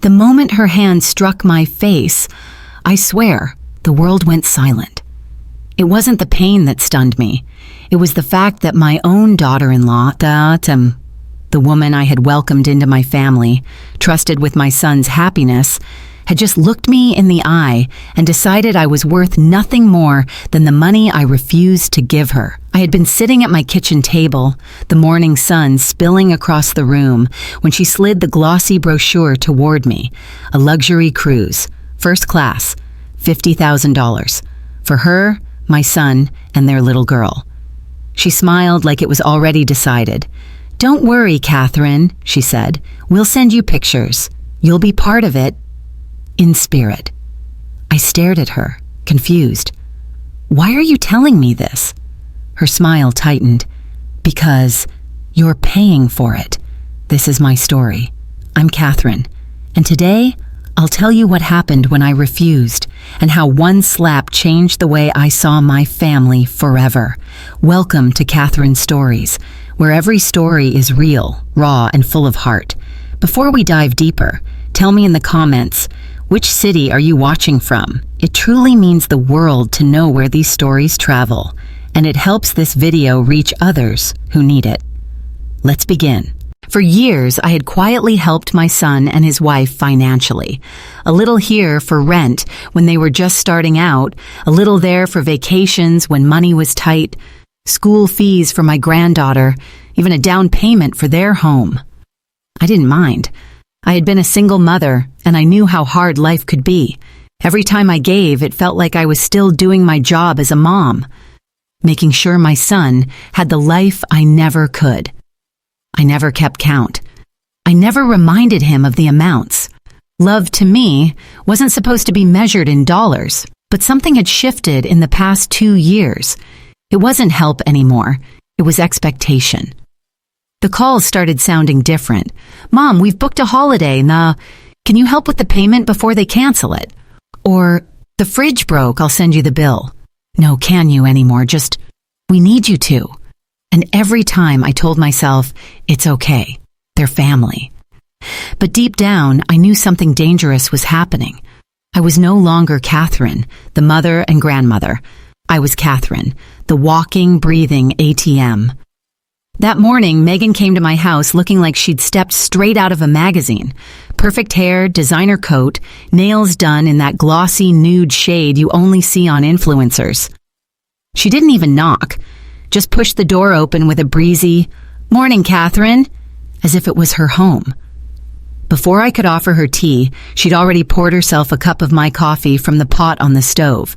The moment her hand struck my face, I swear, the world went silent. It wasn't the pain that stunned me. It was the fact that my own daughter-in-law, the woman I had welcomed into my family, trusted with my son's happiness, had just looked me in the eye and decided I was worth nothing more than the money I refused to give her. I had been sitting at my kitchen table, the morning sun spilling across the room, when she slid the glossy brochure toward me. A luxury cruise, first class, $50,000. For her, my son, and their little girl. She smiled like it was already decided. "Don't worry, Katherine," she said. "We'll send you pictures. You'll be part of it. In spirit." I stared at her, confused. "Why are you telling me this?" Her smile tightened. "Because you're paying for it. This is my story. I'm Katherine, and today I'll tell you what happened when I refused and how one slap changed the way I saw my family forever. Welcome to Katherine's Stories, where every story is real, raw, and full of heart. Before we dive deeper, tell me in the comments, which city are you watching from? It truly means the world to know where these stories travel, and it helps this video reach others who need it. Let's begin. For years, I had quietly helped my son and his wife financially. A little here for rent when they were just starting out, a little there for vacations when money was tight, school fees for my granddaughter, even a down payment for their home. I didn't mind. I had been a single mother, and I knew how hard life could be. Every time I gave, it felt like I was still doing my job as a mom, making sure my son had the life I never could. I never kept count. I never reminded him of the amounts. Love, to me, wasn't supposed to be measured in dollars, but something had shifted in the past 2 years. It wasn't help anymore. It was expectation. The calls started sounding different. "Mom, we've booked a holiday. Can you help with the payment before they cancel it?" Or, "The fridge broke, I'll send you the bill." "No, can you anymore? Just, we need you to." And every time I told myself, it's okay, they're family. But deep down, I knew something dangerous was happening. I was no longer Katherine, the mother and grandmother. I was Katherine, the walking, breathing ATM. That morning, Megan came to my house looking like she'd stepped straight out of a magazine. Perfect hair, designer coat, nails done in that glossy nude shade you only see on influencers. She didn't even knock. Just pushed the door open with a breezy, "Morning, Katherine," as if it was her home. Before I could offer her tea, she'd already poured herself a cup of my coffee from the pot on the stove.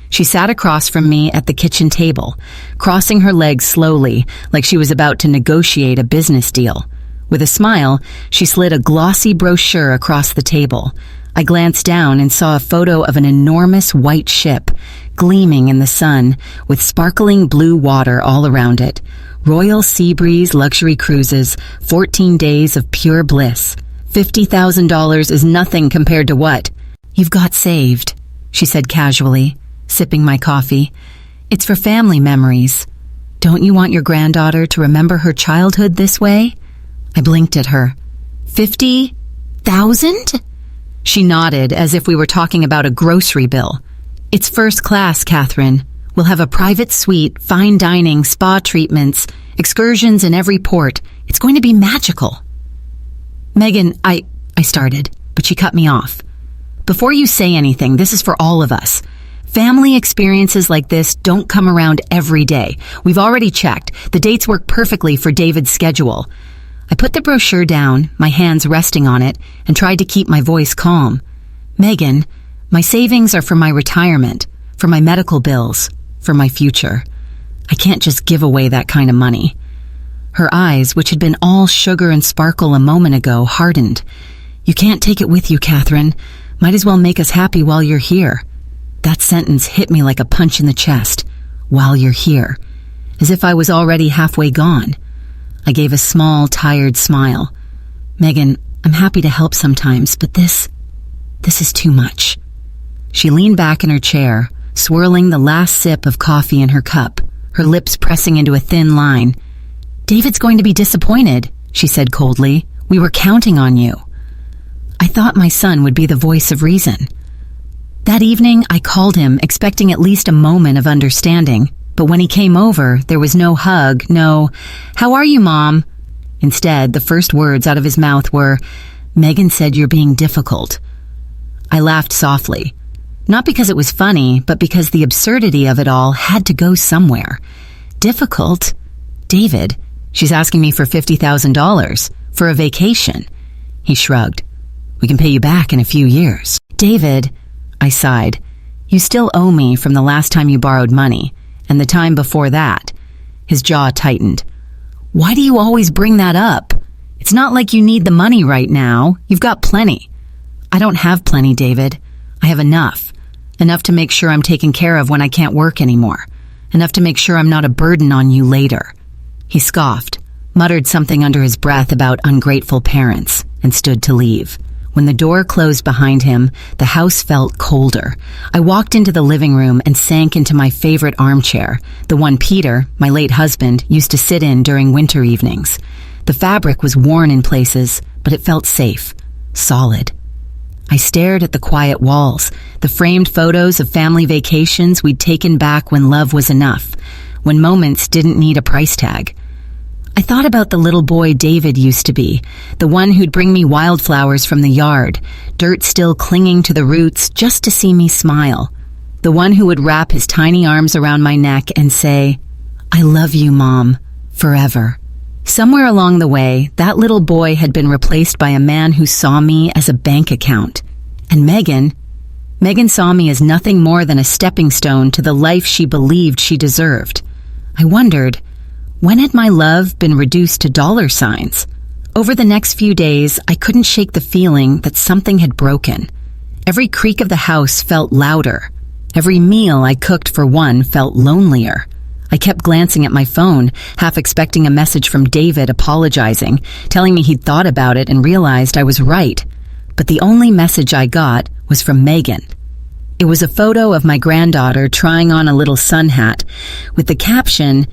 She sat across from me at the kitchen table, crossing her legs slowly, like she was about to negotiate a business deal. With a smile, she slid a glossy brochure across the table. I glanced down and saw a photo of an enormous white ship, gleaming in the sun, with sparkling blue water all around it. Royal Seabreeze Luxury Cruises, 14 days of pure bliss. $50,000 is nothing compared to what? "You've got saved," she said casually, sipping my coffee. "It's for family memories. Don't you want your granddaughter to remember her childhood this way?" I blinked at her. "50,000? She nodded as if we were talking about a grocery bill. "It's first class, Katherine. We'll have a private suite, fine dining, spa treatments, excursions in every port. It's going to be magical." "Megan, I started, but she cut me off. "Before you say anything, this is for all of us. Family experiences like this don't come around every day. We've already checked. The dates work perfectly for David's schedule." I put the brochure down, my hands resting on it, and tried to keep my voice calm. "Megan, my savings are for my retirement, for my medical bills, for my future. I can't just give away that kind of money." Her eyes, which had been all sugar and sparkle a moment ago, hardened. "You can't take it with you, Katherine. Might as well make us happy while you're here." That sentence hit me like a punch in the chest. "While you're here." As if I was already halfway gone. I gave a small, tired smile. "Megan, I'm happy to help sometimes, but this is too much." She leaned back in her chair, swirling the last sip of coffee in her cup, her lips pressing into a thin line. "David's going to be disappointed," she said coldly. "We were counting on you." I thought my son would be the voice of reason. That evening, I called him, expecting at least a moment of understanding. But when he came over, there was no hug, no, "How are you, Mom?" Instead, the first words out of his mouth were, "Megan said you're being difficult." I laughed softly. Not because it was funny, but because the absurdity of it all had to go somewhere. Difficult? David, she's asking me for $50,000 for a vacation. He shrugged. "We can pay you back in a few years." "David," I sighed, "you still owe me from the last time you borrowed money, and the time before that." His jaw tightened. "Why do you always bring that up? It's not like you need the money right now. You've got plenty." "I don't have plenty, David. I have enough. Enough to make sure I'm taken care of when I can't work anymore. Enough to make sure I'm not a burden on you later." He scoffed, muttered something under his breath about ungrateful parents, and stood to leave. When the door closed behind him, the house felt colder. I walked into the living room and sank into my favorite armchair, the one Peter, my late husband, used to sit in during winter evenings. The fabric was worn in places, but it felt safe, solid. I stared at the quiet walls, the framed photos of family vacations we'd taken back when love was enough, when moments didn't need a price tag. I thought about the little boy David used to be, the one who'd bring me wildflowers from the yard, dirt still clinging to the roots just to see me smile. The one who would wrap his tiny arms around my neck and say, "I love you, Mom, forever." Somewhere along the way, that little boy had been replaced by a man who saw me as a bank account. And Megan saw me as nothing more than a stepping stone to the life she believed she deserved. I wondered, when had my love been reduced to dollar signs? Over the next few days, I couldn't shake the feeling that something had broken. Every creak of the house felt louder. Every meal I cooked for one felt lonelier. I kept glancing at my phone, half expecting a message from David apologizing, telling me he'd thought about it and realized I was right. But the only message I got was from Megan. It was a photo of my granddaughter trying on a little sun hat, with the caption,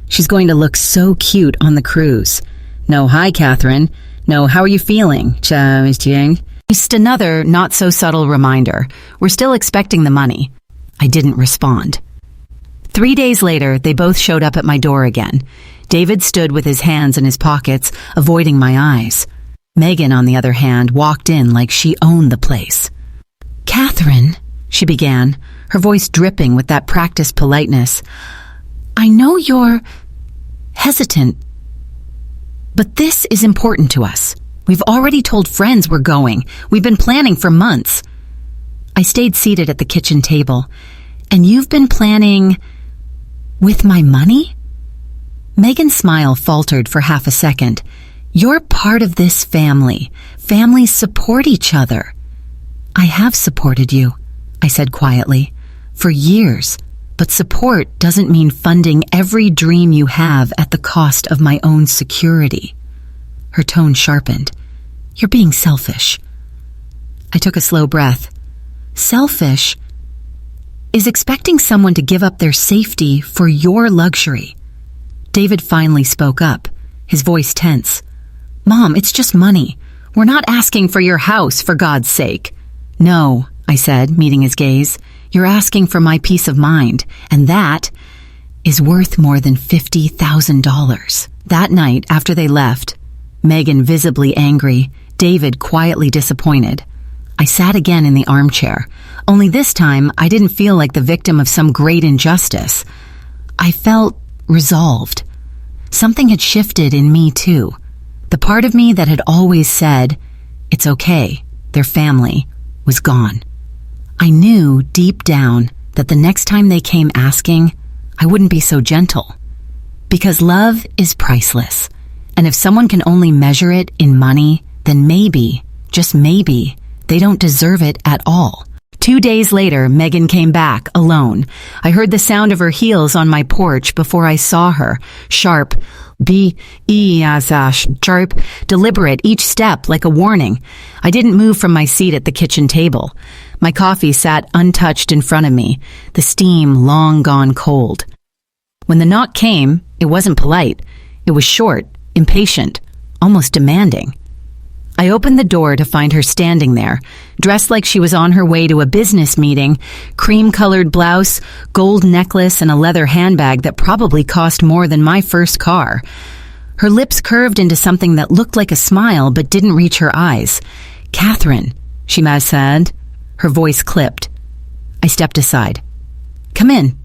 "She's going to look so cute on the cruise." No, "Hi, Katherine." No, "How are you feeling?" Just another not-so-subtle reminder. We're still expecting the money. I didn't respond. 3 days later, they both showed up at my door again. David stood with his hands in his pockets, avoiding my eyes. Megan, on the other hand, walked in like she owned the place. "Katherine," she began, her voice dripping with that practiced politeness, "I know you're hesitant, but this is important to us. We've already told friends we're going. We've been planning for months." I stayed seated at the kitchen table. "And you've been planning with my money?" Megan's smile faltered for half a second. "You're part of this family. Families support each other." "I have supported you," I said quietly, "for years. But support doesn't mean funding every dream you have at the cost of my own security." Her tone sharpened. "You're being selfish." I took a slow breath. Selfish is expecting someone to give up their safety for your luxury. David finally spoke up, his voice tense. "Mom, it's just money. We're not asking for your house, for God's sake." "No," I said, meeting his gaze. "You're asking for my peace of mind, and that is worth more than $50,000. That night, after they left, Megan visibly angry, David quietly disappointed, I sat again in the armchair, only this time I didn't feel like the victim of some great injustice. I felt resolved. Something had shifted in me too. The part of me that had always said, "It's okay, they're family," was gone. I knew deep down that the next time they came asking, I wouldn't be so gentle. Because love is priceless, and if someone can only measure it in money, then maybe, just maybe, they don't deserve it at all. 2 days later, Megan came back, alone. I heard the sound of her heels on my porch before I saw her, sharp, sharp, deliberate, each step like a warning. I didn't move from my seat at the kitchen table. My coffee sat untouched in front of me, the steam long gone cold. When the knock came, it wasn't polite. It was short, impatient, almost demanding. I opened the door to find her standing there, dressed like she was on her way to a business meeting, cream-colored blouse, gold necklace, and a leather handbag that probably cost more than my first car. Her lips curved into something that looked like a smile but didn't reach her eyes. "Katherine," she said. Her voice clipped. I stepped aside. "Come in."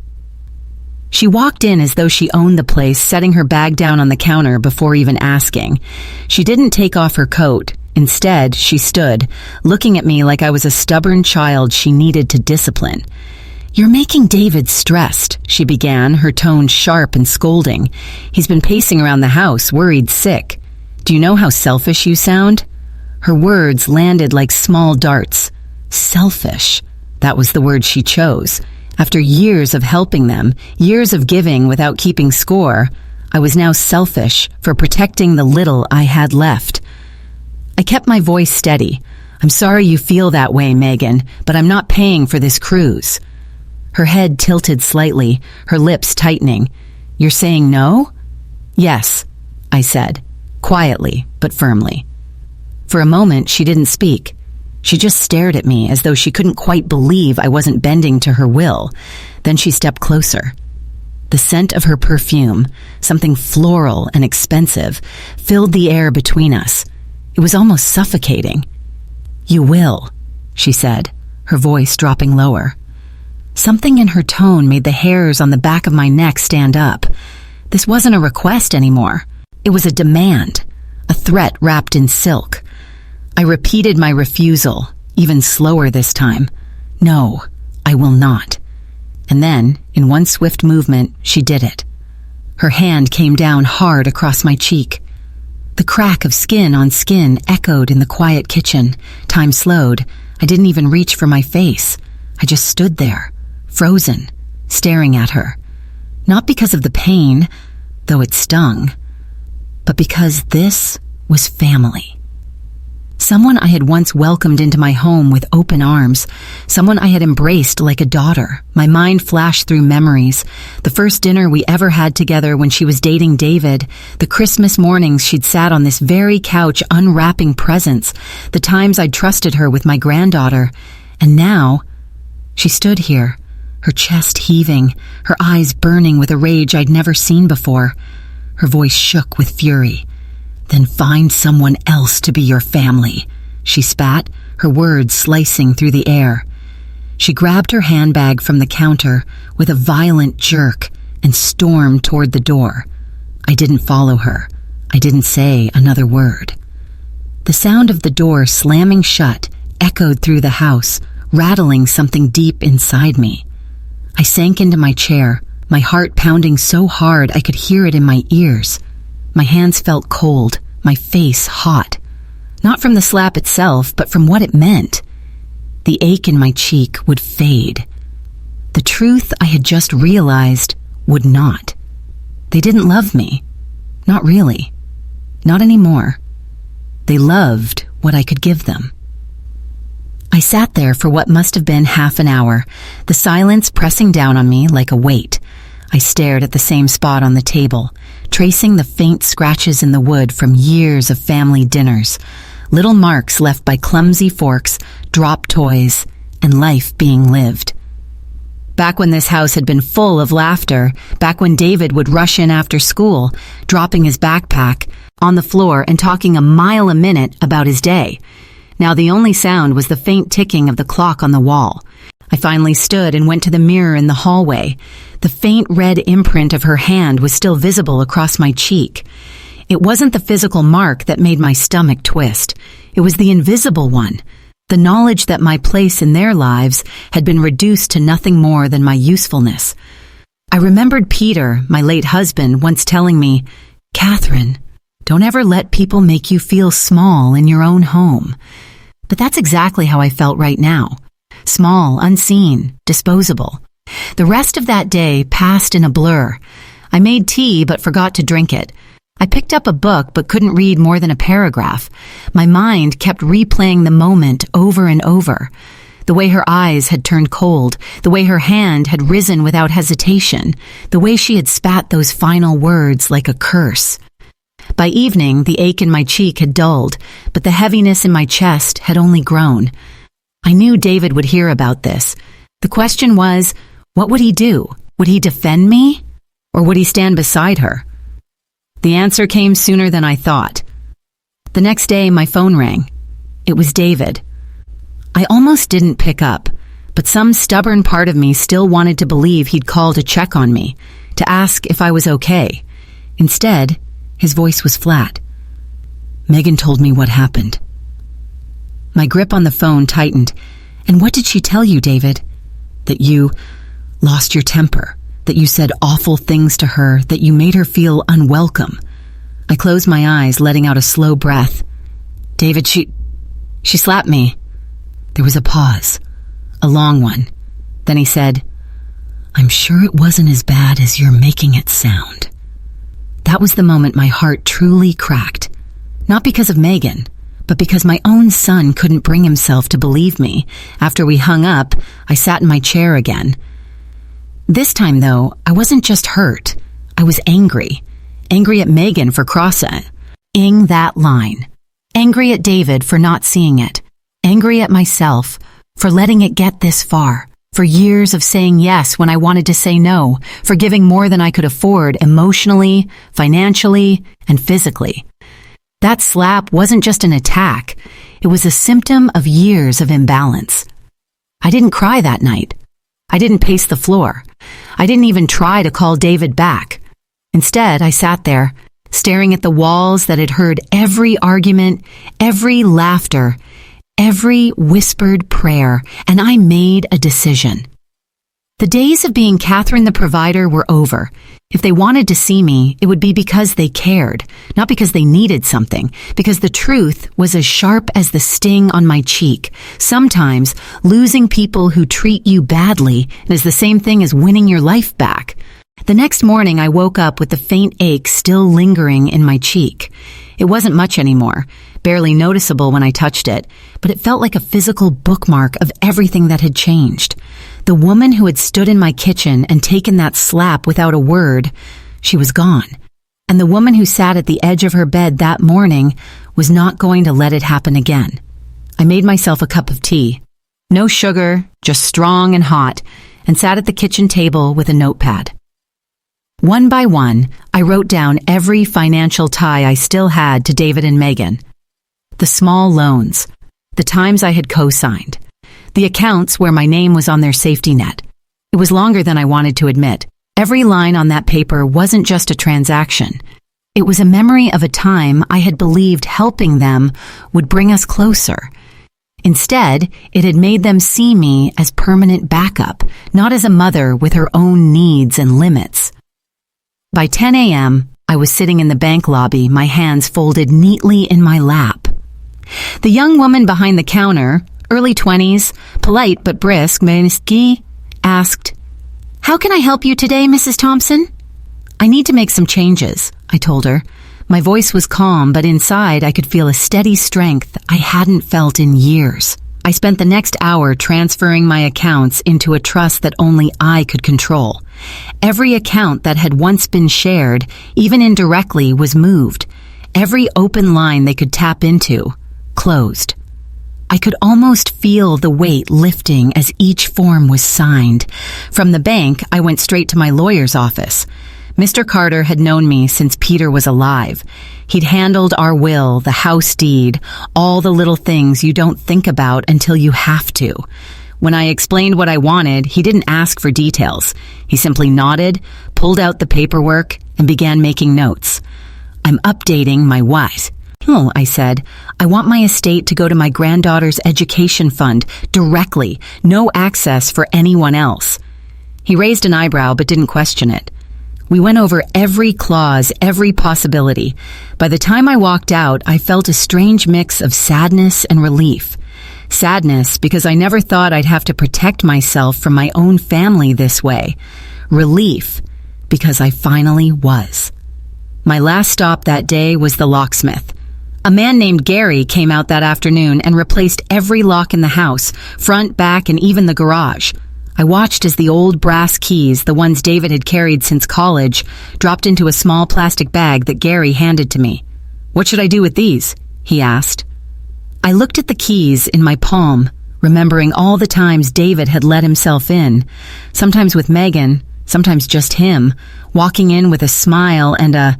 She walked in as though she owned the place, setting her bag down on the counter before even asking. She didn't take off her coat. Instead, she stood, looking at me like I was a stubborn child she needed to discipline. "You're making David stressed," she began, her tone sharp and scolding. "He's been pacing around the house, worried sick. Do you know how selfish you sound?" Her words landed like small darts. Selfish. That was the word she chose. After years of helping them, years of giving without keeping score, I was now selfish for protecting the little I had left. I kept my voice steady. "I'm sorry you feel that way, Megan, but I'm not paying for this cruise." Her head tilted slightly, her lips tightening. "You're saying no?" "Yes," I said, quietly but firmly. For a moment, she didn't speak. She just stared at me as though she couldn't quite believe I wasn't bending to her will. Then she stepped closer. The scent of her perfume, something floral and expensive, filled the air between us. It was almost suffocating. "You will," she said, her voice dropping lower. Something in her tone made the hairs on the back of my neck stand up. This wasn't a request anymore. It was a demand, a threat wrapped in silk. I repeated my refusal, even slower this time. "No, I will not." And then, in one swift movement, she did it. Her hand came down hard across my cheek. The crack of skin on skin echoed in the quiet kitchen. Time slowed. I didn't even reach for my face. I just stood there, frozen, staring at her. Not because of the pain, though it stung, but because this was family. Someone I had once welcomed into my home with open arms, someone I had embraced like a daughter. My mind flashed through memories. The first dinner we ever had together when she was dating David, the Christmas mornings she'd sat on this very couch unwrapping presents, the times I'd trusted her with my granddaughter. And now, she stood here, her chest heaving, her eyes burning with a rage I'd never seen before. Her voice shook with fury. "Then find someone else to be your family," she spat, her words slicing through the air. She grabbed her handbag from the counter with a violent jerk and stormed toward the door. I didn't follow her. I didn't say another word. The sound of the door slamming shut echoed through the house, rattling something deep inside me. I sank into my chair, my heart pounding so hard I could hear it in my ears. My hands felt cold, my face hot. Not from the slap itself, but from what it meant. The ache in my cheek would fade. The truth I had just realized would not. They didn't love me. Not really. Not anymore. They loved what I could give them. I sat there for what must have been half an hour, the silence pressing down on me like a weight. I stared at the same spot on the table, tracing the faint scratches in the wood from years of family dinners, little marks left by clumsy forks, dropped toys, and life being lived. Back when this house had been full of laughter, back when David would rush in after school, dropping his backpack on the floor and talking a mile a minute about his day. Now the only sound was the faint ticking of the clock on the wall. I finally stood and went to the mirror in the hallway. The faint red imprint of her hand was still visible across my cheek. It wasn't the physical mark that made my stomach twist. It was the invisible one, the knowledge that my place in their lives had been reduced to nothing more than my usefulness. I remembered Peter, my late husband, once telling me, "Katherine, don't ever let people make you feel small in your own home." But that's exactly how I felt right now. Small, unseen, disposable. The rest of that day passed in a blur. I made tea but forgot to drink it. I picked up a book but couldn't read more than a paragraph. My mind kept replaying the moment over and over. The way her eyes had turned cold, the way her hand had risen without hesitation, the way she had spat those final words like a curse. By evening, the ache in my cheek had dulled, but the heaviness in my chest had only grown. I knew David would hear about this. The question was, what would he do? Would he defend me? Or would he stand beside her? The answer came sooner than I thought. The next day, my phone rang. It was David. I almost didn't pick up, but some stubborn part of me still wanted to believe he'd called to check on me, to ask if I was okay. Instead, his voice was flat. Megan told me what happened. My grip on the phone tightened. And what did she tell you, David? That you lost your temper, that you said awful things to her, that you made her feel unwelcome. I closed my eyes, letting out a slow breath. David, she slapped me. There was a pause, a long one. Then he said, I'm sure it wasn't as bad as you're making it sound. That was the moment my heart truly cracked. Not because of Megan, but because my own son couldn't bring himself to believe me. After we hung up, I sat in my chair again. This time, though, I wasn't just hurt. I was angry. Angry at Megan for crossing that line. Angry at David for not seeing it. Angry at myself for letting it get this far. For years of saying yes when I wanted to say no. For giving more than I could afford emotionally, financially, and physically. That slap wasn't just an attack. It was a symptom of years of imbalance. I didn't cry that night. I didn't pace the floor. I didn't even try to call David back. Instead, I sat there, staring at the walls that had heard every argument, every laughter, every whispered prayer, and I made a decision. The days of being Katherine the provider were over. If they wanted to see me, it would be because they cared, not because they needed something, because the truth was as sharp as the sting on my cheek. Sometimes, losing people who treat you badly is the same thing as winning your life back. The next morning, I woke up with the faint ache still lingering in my cheek. It wasn't much anymore, barely noticeable when I touched it, but it felt like a physical bookmark of everything that had changed. The woman who had stood in my kitchen and taken that slap without a word, she was gone. And the woman who sat at the edge of her bed that morning was not going to let it happen again. I made myself a cup of tea. No sugar, just strong and hot, and sat at the kitchen table with a notepad. One by one, I wrote down every financial tie I still had to David and Megan. The small loans, the times I had co-signed, the accounts where my name was on their safety net. It was longer than I wanted to admit. Every line on that paper wasn't just a transaction. It was a memory of a time I had believed helping them would bring us closer. Instead, it had made them see me as permanent backup, not as a mother with her own needs and limits. By 10 a.m., I was sitting in the bank lobby, my hands folded neatly in my lap. The young woman behind the counter, early 20s, polite but brisk, asked, "How can I help you today, Mrs. Thompson?" "I need to make some changes," I told her. My voice was calm, but inside I could feel a steady strength I hadn't felt in years. I spent the next hour transferring my accounts into a trust that only I could control. Every account that had once been shared, even indirectly, was moved. Every open line they could tap into, closed. I could almost feel the weight lifting as each form was signed. From the bank, I went straight to my lawyer's office. Mr. Carter had known me since Peter was alive. He'd handled our will, the house deed, all the little things you don't think about until you have to. When I explained what I wanted, he didn't ask for details. He simply nodded, pulled out the paperwork, and began making notes. "I'm updating my what?" "Oh," I said, "I want my estate to go to my granddaughter's education fund directly, no access for anyone else." He raised an eyebrow but didn't question it. We went over every clause, every possibility. By the time I walked out, I felt a strange mix of sadness and relief. Sadness because I never thought I'd have to protect myself from my own family this way. Relief because I finally was. My last stop that day was the locksmith. A man named Gary came out that afternoon and replaced every lock in the house, front, back, and even the garage. I watched as the old brass keys, the ones David had carried since college, dropped into a small plastic bag that Gary handed to me. "What should I do with these?" he asked. I looked at the keys in my palm, remembering all the times David had let himself in, sometimes with Megan, sometimes just him, walking in with a smile and a,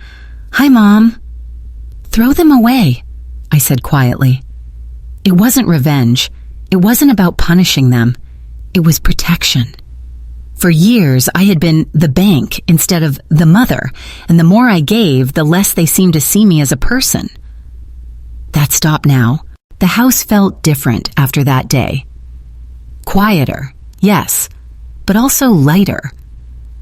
"Hi, Mom." "Throw them away," I said quietly. It wasn't revenge. It wasn't about punishing them. It was protection. For years, I had been the bank instead of the mother, and the more I gave, the less they seemed to see me as a person. That stopped now. The house felt different after that day. Quieter, yes, but also lighter.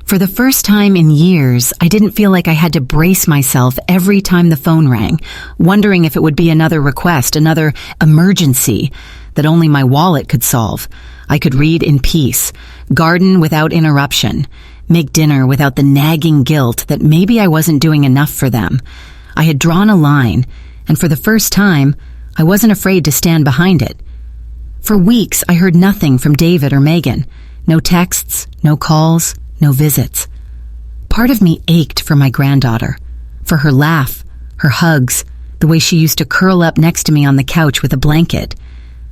For the first time in years, I didn't feel like I had to brace myself every time the phone rang, wondering if it would be another request, another emergency that only my wallet could solve. I could read in peace, garden without interruption, make dinner without the nagging guilt that maybe I wasn't doing enough for them. I had drawn a line, and for the first time, I wasn't afraid to stand behind it. For weeks, I heard nothing from David or Megan. No texts, no calls, no visits. Part of me ached for my granddaughter, for her laugh, her hugs, the way she used to curl up next to me on the couch with a blanket.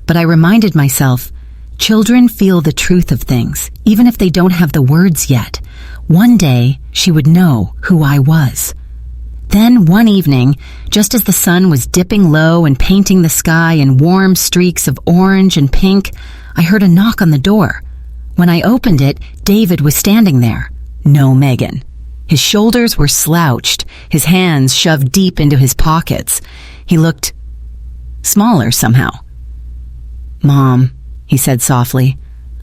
But I reminded myself, children feel the truth of things, even if they don't have the words yet. One day, she would know who I was. Then one evening, just as the sun was dipping low and painting the sky in warm streaks of orange and pink, I heard a knock on the door. When I opened it, David was standing there. No Megan. His shoulders were slouched, his hands shoved deep into his pockets. He looked smaller somehow. "Mom," he said softly.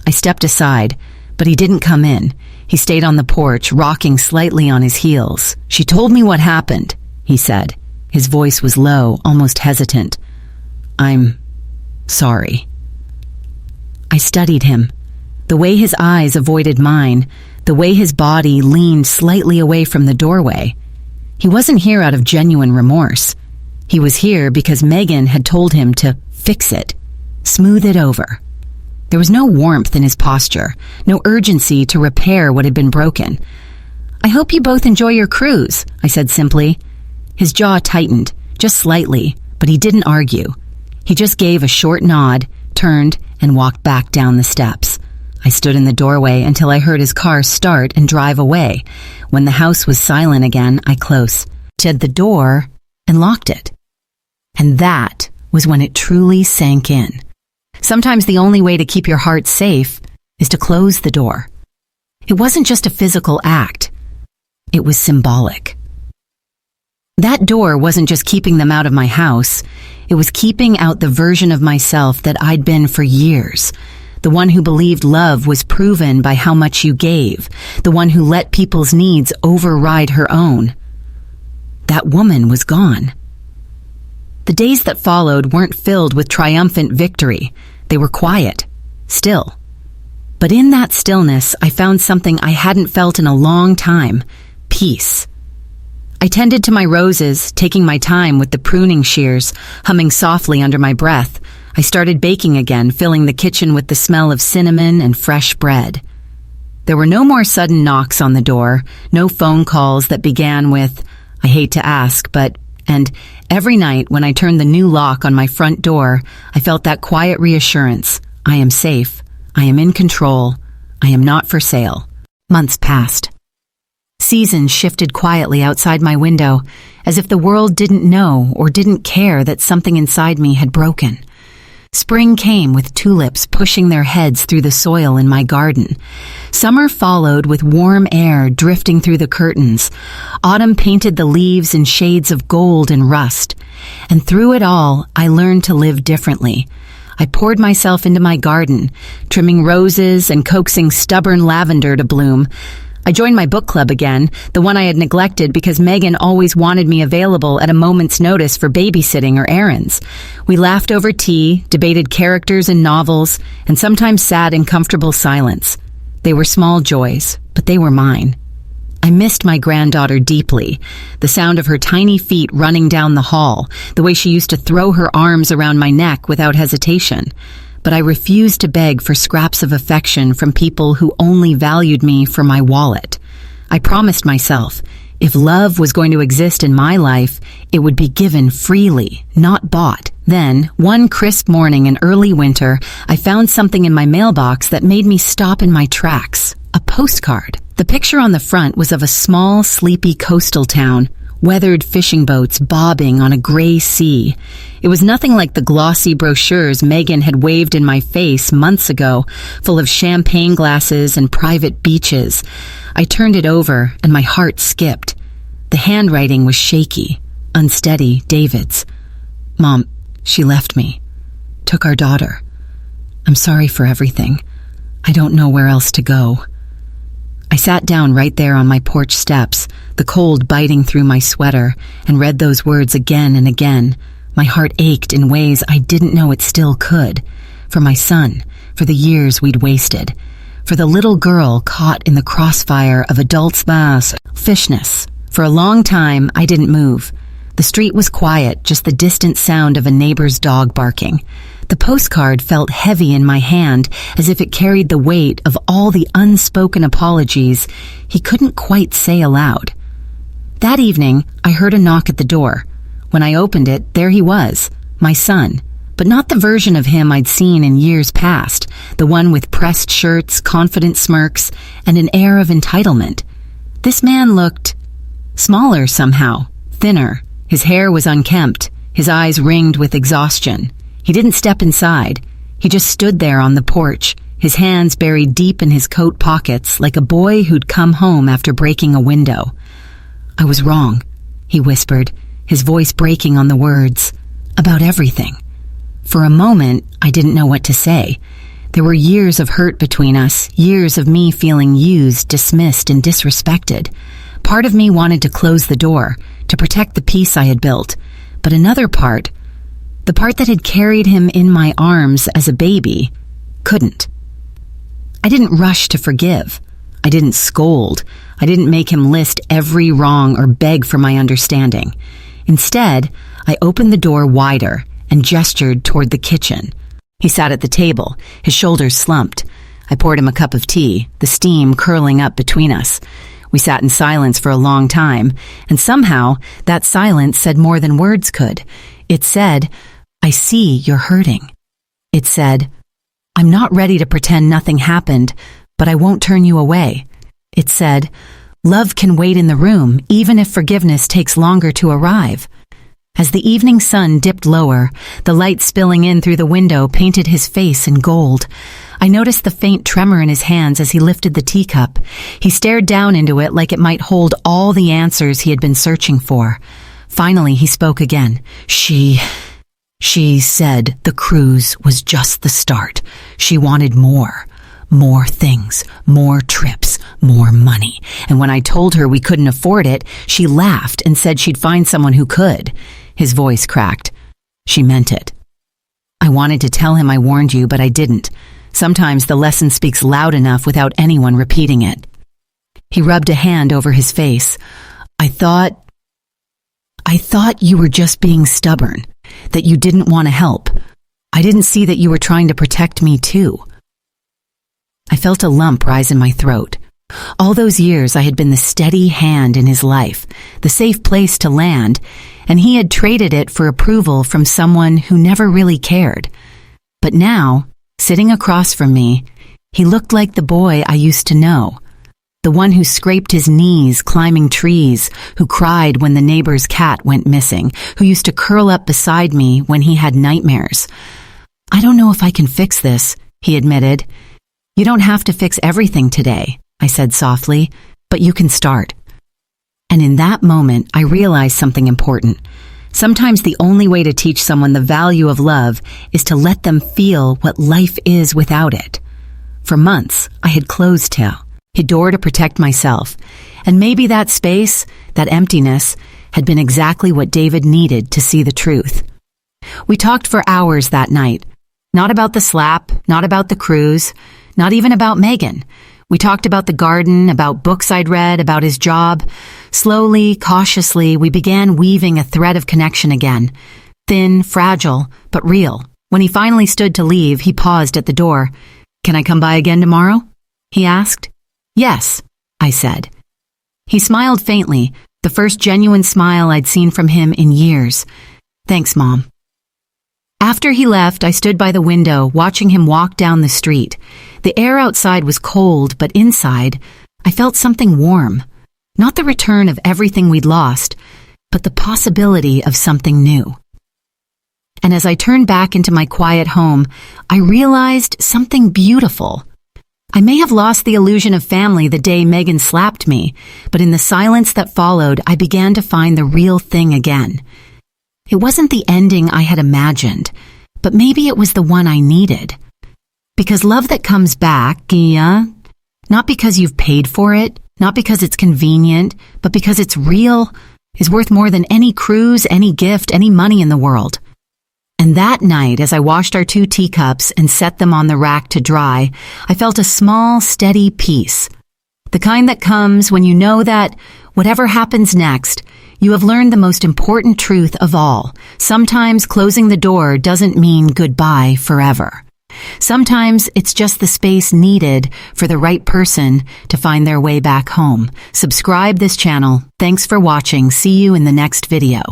I stepped aside, but he didn't come in. He stayed on the porch, rocking slightly on his heels. "She told me what happened," he said. His voice was low, almost hesitant. "I'm sorry." I studied him. The way his eyes avoided mine, the way his body leaned slightly away from the doorway. He wasn't here out of genuine remorse. He was here because Megan had told him to fix it, smooth it over. There was no warmth in his posture, no urgency to repair what had been broken. "I hope you both enjoy your cruise," I said simply. His jaw tightened, just slightly, but he didn't argue. He just gave a short nod, turned, and walked back down the steps. I stood in the doorway until I heard his car start and drive away. When the house was silent again, I closed the door and locked it. And that was when it truly sank in. Sometimes the only way to keep your heart safe is to close the door. It wasn't just a physical act. It was symbolic. That door wasn't just keeping them out of my house. It was keeping out the version of myself that I'd been for years. The one who believed love was proven by how much you gave. The one who let people's needs override her own. That woman was gone. The days that followed weren't filled with triumphant victory. They were quiet, still. But in that stillness, I found something I hadn't felt in a long time: peace. I tended to my roses, taking my time with the pruning shears, humming softly under my breath. I started baking again, filling the kitchen with the smell of cinnamon and fresh bread. There were no more sudden knocks on the door, no phone calls that began with, "I hate to ask, but..." And every night when I turned the new lock on my front door, I felt that quiet reassurance. I am safe. I am in control. I am not for sale. Months passed. Seasons shifted quietly outside my window, as if the world didn't know or didn't care that something inside me had broken. Spring came with tulips pushing their heads through the soil in my garden. Summer followed with warm air drifting through the curtains. Autumn painted the leaves in shades of gold and rust. And through it all, I learned to live differently. I poured myself into my garden, trimming roses and coaxing stubborn lavender to bloom. I joined my book club again, the one I had neglected because Megan always wanted me available at a moment's notice for babysitting or errands. We laughed over tea, debated characters and novels, and sometimes sat in comfortable silence. They were small joys, but they were mine. I missed my granddaughter deeply, the sound of her tiny feet running down the hall, the way she used to throw her arms around my neck without hesitation. But I refused to beg for scraps of affection from people who only valued me for my wallet. I promised myself, If love was going to exist in my life, it would be given freely, not bought. Then, one crisp morning in early winter, I found something in my mailbox that made me stop in my tracks. A postcard. The picture on the front was of a small, sleepy coastal town, weathered fishing boats bobbing on a gray sea. It was nothing like the glossy brochures Megan had waved in my face months ago, full of champagne glasses and private beaches. I turned it over, and my heart skipped. The handwriting was shaky, unsteady, David's. "Mom, she left me. Took our daughter. I'm sorry for everything. I don't know where else to go." I sat down right there on my porch steps, the cold biting through my sweater, and read those words again and again. My heart ached in ways I didn't know it still could. For my son, for the years we'd wasted, for the little girl caught in the crossfire of adults' fishness. For a long time, I didn't move. The street was quiet, just the distant sound of a neighbor's dog barking. The postcard felt heavy in my hand, as if it carried the weight of all the unspoken apologies he couldn't quite say aloud. That evening, I heard a knock at the door. When I opened it, there he was, my son, but not the version of him I'd seen in years past, the one with pressed shirts, confident smirks, and an air of entitlement. This man looked smaller somehow, thinner. His hair was unkempt, his eyes ringed with exhaustion. He didn't step inside. He just stood there on the porch, his hands buried deep in his coat pockets like a boy who'd come home after breaking a window. "I was wrong," he whispered, his voice breaking on the words, "about everything." For a moment, I didn't know what to say. There were years of hurt between us, years of me feeling used, dismissed, and disrespected. Part of me wanted to close the door, to protect the peace I had built, but another part, the part that had carried him in my arms as a baby, couldn't. I didn't rush to forgive. I didn't scold. I didn't make him list every wrong or beg for my understanding. Instead, I opened the door wider and gestured toward the kitchen. He sat at the table, his shoulders slumped. I poured him a cup of tea, the steam curling up between us. We sat in silence for a long time, and somehow that silence said more than words could. It said, "I see you're hurting." It said, "I'm not ready to pretend nothing happened, but I won't turn you away." It said, "Love can wait in the room, even if forgiveness takes longer to arrive." As the evening sun dipped lower, the light spilling in through the window painted his face in gold. I noticed the faint tremor in his hands as he lifted the teacup. He stared down into it like it might hold all the answers he had been searching for. Finally, he spoke again. She said the cruise was just the start. She wanted more. More things, more trips, more money. And when I told her we couldn't afford it, she laughed and said she'd find someone who could. His voice cracked. She meant it. I wanted to tell him I warned you, but I didn't. Sometimes the lesson speaks loud enough without anyone repeating it. He rubbed a hand over his face. I thought you were just being stubborn, that you didn't want to help. I didn't see that you were trying to protect me too. I felt a lump rise in my throat. All those years I had been the steady hand in his life, the safe place to land, and he had traded it for approval from someone who never really cared. But now, sitting across from me, he looked like the boy I used to know, the one who scraped his knees climbing trees, who cried when the neighbor's cat went missing, who used to curl up beside me when he had nightmares. "I don't know if I can fix this," he admitted. "You don't have to fix everything today," I said softly, "but you can start." And in that moment, I realized something important. Sometimes the only way to teach someone the value of love is to let them feel what life is without it. For months, I had closed his door to protect myself, and maybe that space, that emptiness, had been exactly what David needed to see the truth. We talked for hours that night, not about the slap, not about the cruise, not even about Megan. We talked about the garden, about books I'd read, about his job. Slowly, cautiously, we began weaving a thread of connection again. Thin, fragile, but real. When he finally stood to leave, he paused at the door. "Can I come by again tomorrow?" he asked. "Yes," I said. He smiled faintly, The first genuine smile I'd seen from him in years. Thanks, Mom. After he left, I stood by the window, watching him walk down the street. The air outside was cold, but inside, I felt something warm. Not the return of everything we'd lost, but the possibility of something new. And as I turned back into my quiet home, I realized something beautiful. I may have lost the illusion of family the day Megan slapped me, but in the silence that followed, I began to find the real thing again. It wasn't the ending I had imagined, but maybe it was the one I needed. Because love that comes back, not because you've paid for it, not because it's convenient, but because it's real, is worth more than any cruise, any gift, any money in the world. And that night, as I washed our 2 teacups and set them on the rack to dry, I felt a small, steady peace. The kind that comes when you know that, whatever happens next, you have learned the most important truth of all. Sometimes closing the door doesn't mean goodbye forever. Sometimes it's just the space needed for the right person to find their way back home. Subscribe this channel. Thanks for watching. See you in the next video.